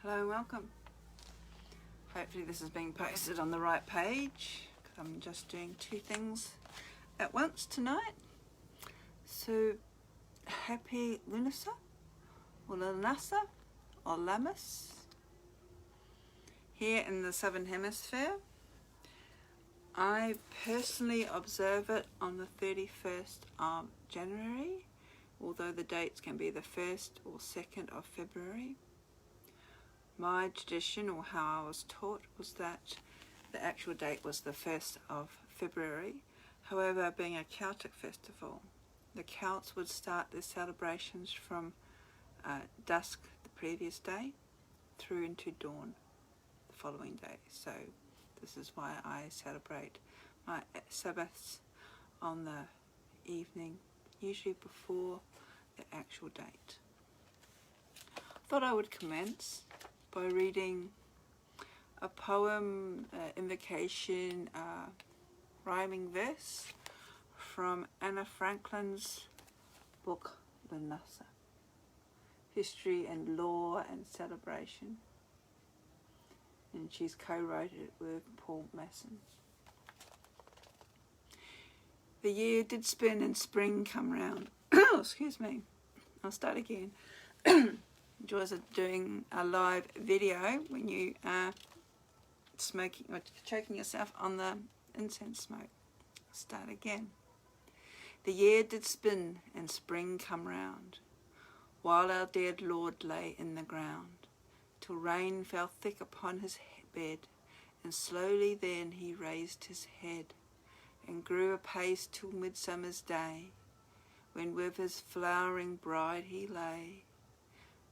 Hello and welcome. Hopefully this is being posted on the right page, because I'm just doing two things at once tonight. So happy Lughnasadh or Lughnasadh or Lammas here in the Southern Hemisphere. I personally observe it on the 31st of January, although the dates can be the 1st or 2nd of February. My tradition, or how I was taught, was that the actual date was the 1st of February. However, being a Celtic festival, the Celts would start their celebrations from dusk the previous day through into dawn the following day. So this is why I celebrate my Sabbats on the evening, usually before the actual date. Thought I would commence by reading a poem, invocation, rhyming verse from Anna Franklin's book Lughnasadh, History and Law and Celebration, and she's co-wrote it with Paul Masson. The year did spin and spring come round. Excuse me, I'll start again. Joys of doing a live video when you are smoking or choking yourself on the incense smoke. Start again. The year did spin and spring come round, while our dead Lord lay in the ground, till rain fell thick upon his bed, and slowly then he raised his head, and grew apace till midsummer's day, when with his flowering bride he lay.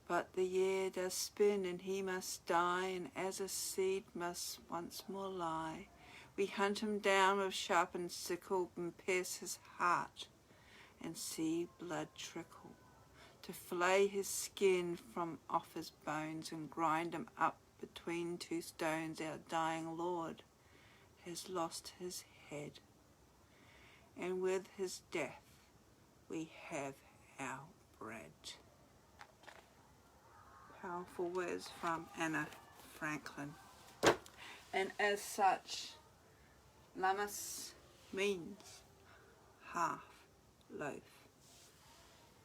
But the year does spin and he must die, and as a seed must once more lie, we hunt him down with sharpened sickle, and pierce his heart, and see blood trickle, to flay his skin from off his bones, and grind him up between two stones. Our dying Lord has lost his head, and with his death we have our bread. Powerful words from Anna Franklin. And as such, Lammas means half loaf.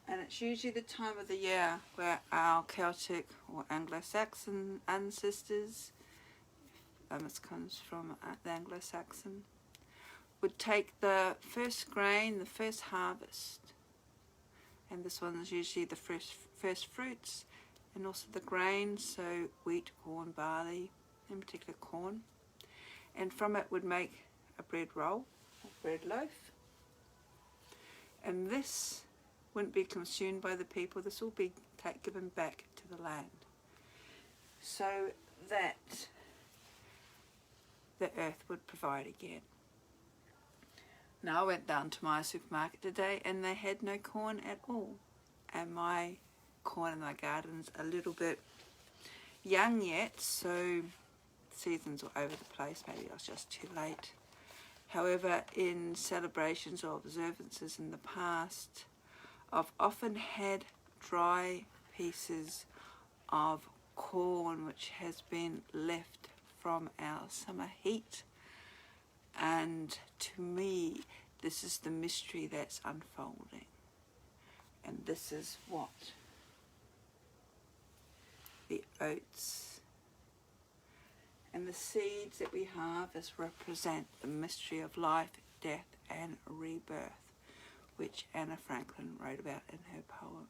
And it's usually the time of the year where our Celtic or Anglo-Saxon ancestors, Lammas comes from the Anglo-Saxon, would take the first grain, the first harvest, and this one is usually the first fruits, and also the grain, so wheat, corn, barley, in particular corn, and from it would make a bread roll, a bread loaf, and this wouldn't be consumed by the people. This will be given back to the land, so that the earth would provide again. Now I went down to my supermarket today and they had no corn at all, and my corn in my garden's a little bit young yet, so seasons are over the place. Maybe I was just too late. However, in celebrations or observances in the past, I've often had dry pieces of corn which has been left from our summer heat, and to me this is the mystery that's unfolding, and this is what the oats and the seeds that we harvest represent, the mystery of life, death and rebirth, which Anna Franklin wrote about in her poem.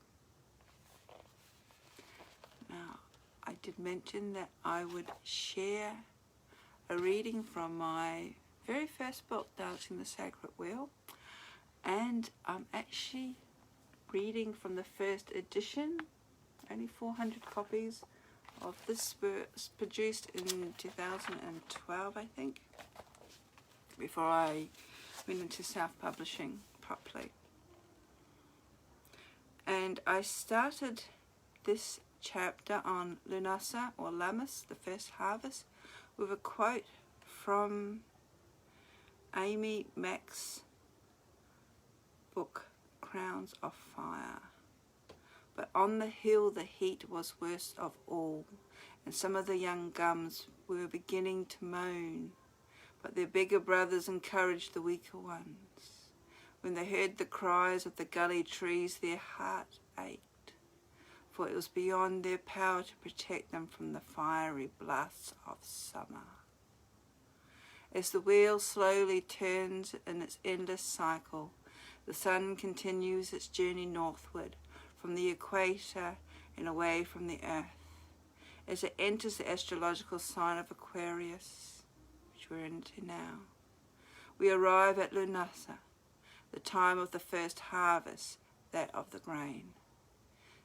Now, I did mention that I would share a reading from my very first book, Dancing the Sacred Wheel, and I'm actually reading from the first edition. Only 400 copies of this were produced in 2012, I think, before I went into self-publishing properly. And I started this chapter on Lughnasadh or Lammas, the first harvest, with a quote from Amy Mack's book, Crowns of Fire. But on the hill the heat was worst of all, and some of the young gums were beginning to moan, but their bigger brothers encouraged the weaker ones. When they heard the cries of the gully trees, their heart ached, for it was beyond their power to protect them from the fiery blasts of summer. As the wheel slowly turns in its endless cycle, the sun continues its journey northward from the equator and away from the earth. As it enters the astrological sign of Aquarius, which we're into now, we arrive at Lughnasadh, the time of the first harvest, that of the grain.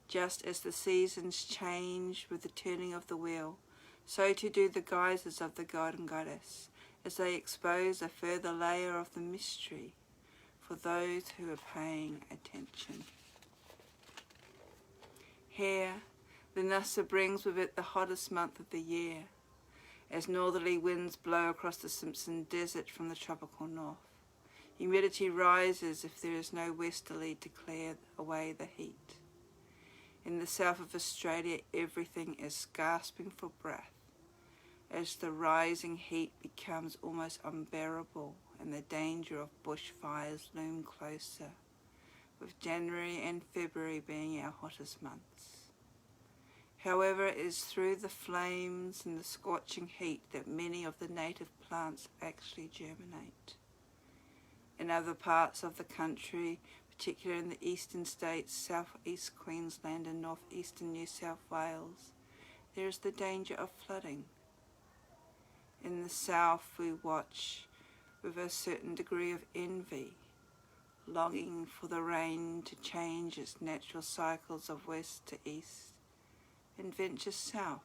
Just as the seasons change with the turning of the wheel, so too do the guises of the god and goddess, as they expose a further layer of the mystery for those who are paying attention. Here, Lughnasadh brings with it the hottest month of the year, as northerly winds blow across the Simpson Desert from the tropical north. Humidity rises if there is no westerly to clear away the heat. In the south of Australia, everything is gasping for breath, as the rising heat becomes almost unbearable and the danger of bushfires loom closer, with January and February being our hottest months. However, it is through the flames and the scorching heat that many of the native plants actually germinate. In other parts of the country, particularly in the eastern states, southeast Queensland and northeastern New South Wales, there is the danger of flooding. In the south, we watch with a certain degree of envy, longing for the rain to change its natural cycles of west to east and venture south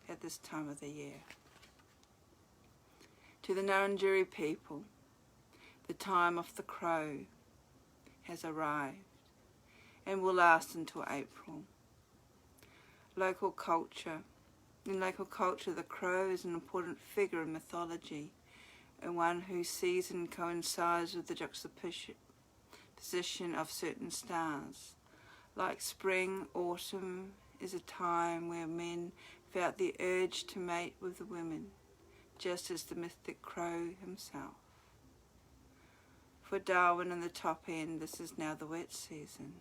at this time of the year. To the Ngarrindjeri people, the time of the crow has arrived and will last until April. In local culture, the crow is an important figure in mythology and one whose season coincides with the juxtaposition of certain stars. Like spring, autumn is a time where men felt the urge to mate with the women, just as the mystic crow himself. For Darwin and the top end, this is now the wet season,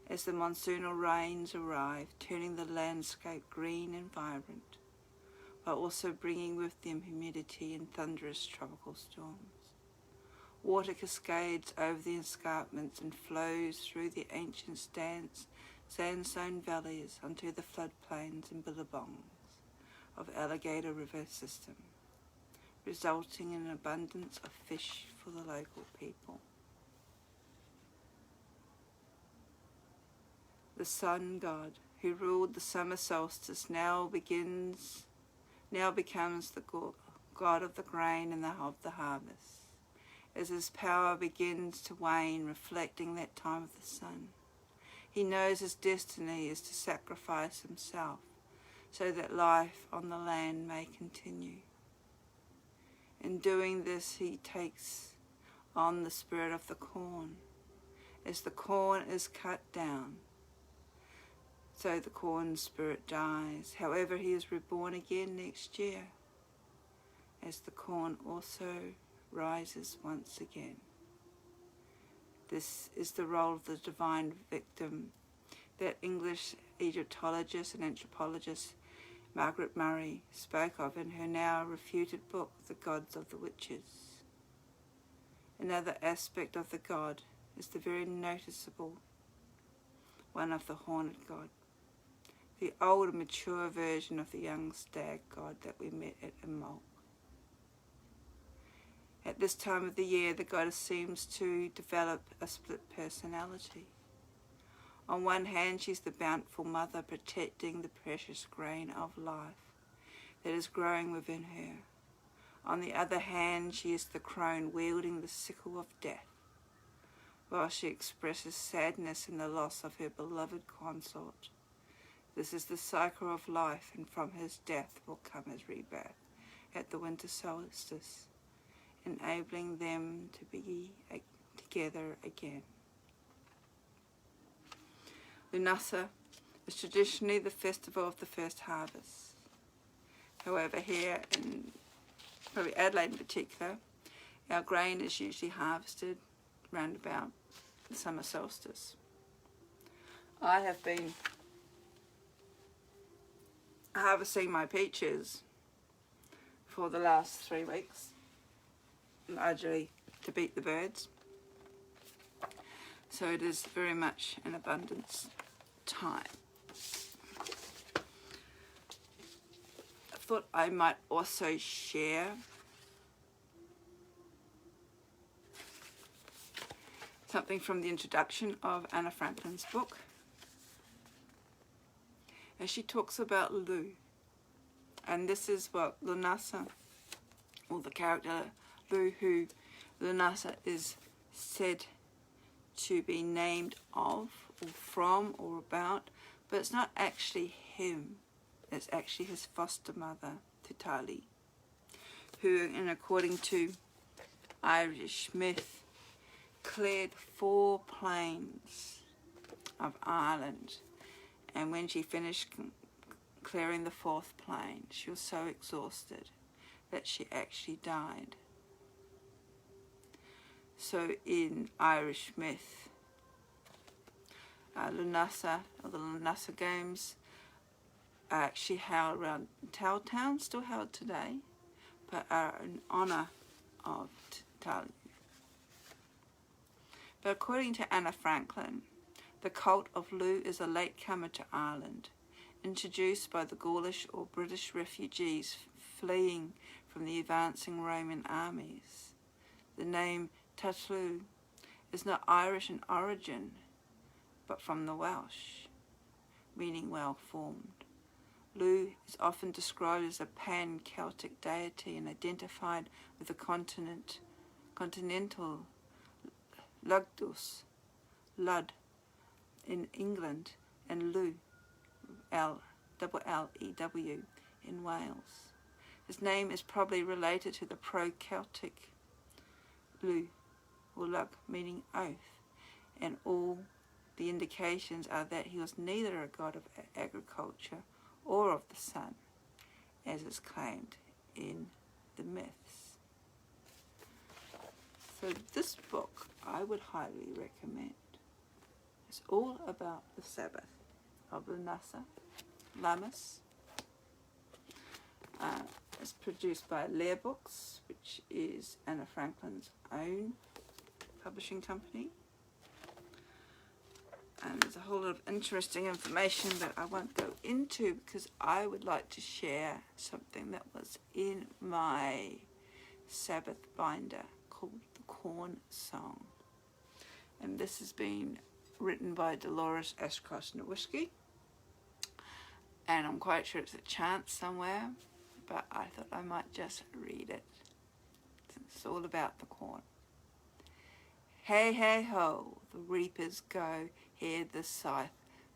as the monsoonal rains arrive, turning the landscape green and vibrant, while also bringing with them humidity and thunderous tropical storms. Water cascades over the escarpments and flows through the ancient sandstone valleys onto the floodplains and billabongs of Alligator River system, resulting in an abundance of fish for the local people. The sun god, who ruled the summer solstice, now becomes the god of the grain and of the harvest, as his power begins to wane, reflecting that time of the sun. He knows his destiny is to sacrifice himself so that life on the land may continue. In doing this, he takes on the spirit of the corn, as the corn is cut down. So the corn spirit dies. However, he is reborn again next year, as the corn also rises once again. This is the role of the divine victim that English Egyptologist and anthropologist Margaret Murray spoke of in her now refuted book, The Gods of the Witches. Another aspect of the god is the very noticeable one of the horned god, the old mature version of the young stag god that we met at Imbolc. At this time of the year, the goddess seems to develop a split personality. On one hand, she's the bountiful mother protecting the precious grain of life that is growing within her. On the other hand, she is the crone wielding the sickle of death, while she expresses sadness in the loss of her beloved consort. This is the cycle of life, and from his death will come his rebirth at the winter solstice, enabling them to be together again. Lughnasadh is traditionally the festival of the first harvest. However, here in probably Adelaide in particular, our grain is usually harvested round about the summer solstice. I have been harvesting my peaches for the last 3 weeks, largely to beat the birds. So it is very much an abundance time. I thought I might also share something from the introduction of Anna Franklin's book, as she talks about Lu. And this is what Lughnasadh, or the character Lu, who Lughnasadh is said to be named of, or from, or about, but it's not actually him. It's actually his foster mother, Tutali, who, and according to Irish myth, cleared 4 plains of Ireland, and when she finished clearing the 4th plain, she was so exhausted that she actually died. So in Irish myth, Lughnasadh, or the Lughnasadh games, are actually held around Tailtown, still held today, but are in honour of Tutali. But according to Anna Franklin, the cult of Lu is a latecomer to Ireland, introduced by the Gaulish or British refugees fleeing from the advancing Roman armies. The name Tatlu is not Irish in origin, but from the Welsh, meaning well-formed. Lu is often described as a pan-Celtic deity and identified with the continental Lugdus, Lud, in England, and Lew, L-E-W, in Wales. His name is probably related to the pro-Celtic Lu, or Lug, meaning oath, and all the indications are that he was neither a god of agriculture or of the sun, as is claimed in the myths. So this book I would highly recommend. It's all about the Sabbath of Lughnasadh, Lammas. It's produced by Lear Books, which is Anna Franklin's own publishing company. And there's a whole lot of interesting information that I won't go into because I would like to share something that was in my Sabbath binder called The Corn Song. And this has been written by Dolores Ashcroft-Nowinski. And I'm quite sure it's a chant somewhere, but I thought I might just read it. It's all about the corn. Hey, hey, ho, the reapers go, hear the scythe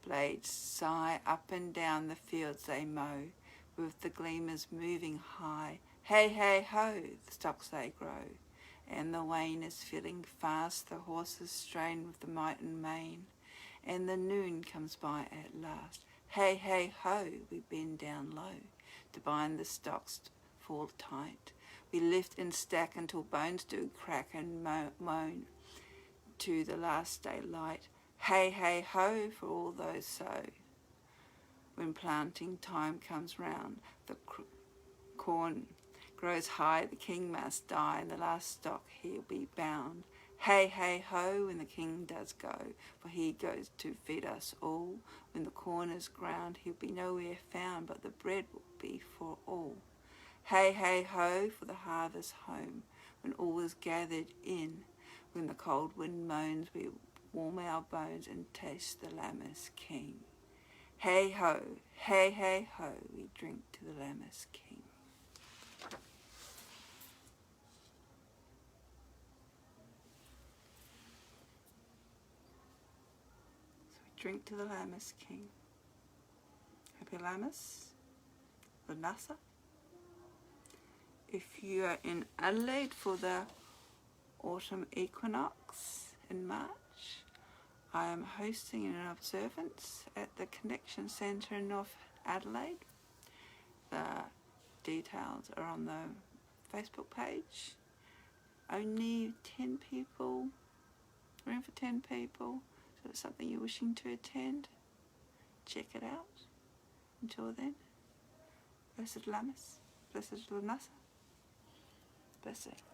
blades sigh, up and down the fields they mow, with the gleamers moving high. Hey, hey, ho, the stocks they grow, and the wain is filling fast, the horses strain with the might and main, and the noon comes by at last. Hey, hey, ho, we bend down low, to bind the stocks fall tight. We lift and stack until bones do crack and moan, to the last day light. Hey, hey, ho, for all those sow. When planting time comes round, the corn grows high, the king must die, and the last stock he'll be bound. Hey, hey, ho, when the king does go, for he goes to feed us all. When the corn is ground, he'll be nowhere found, but the bread will be for all. Hey, hey, ho, for the harvest home, when all is gathered in. When the cold wind moans, we warm our bones and taste the Lammas king. Hey ho, we drink to the Lammas king. So we drink to the Lammas king. Happy Lammas, Lughnasadh. If you are in Adelaide for the autumn equinox in March, I am hosting an observance at the Connection Centre in North Adelaide. The details are on the Facebook page. Only 10 people, room for 10 people. So if it's something you're wishing to attend, check it out. Until then, blessed Lammas, blessed Lughnasadh, blessed.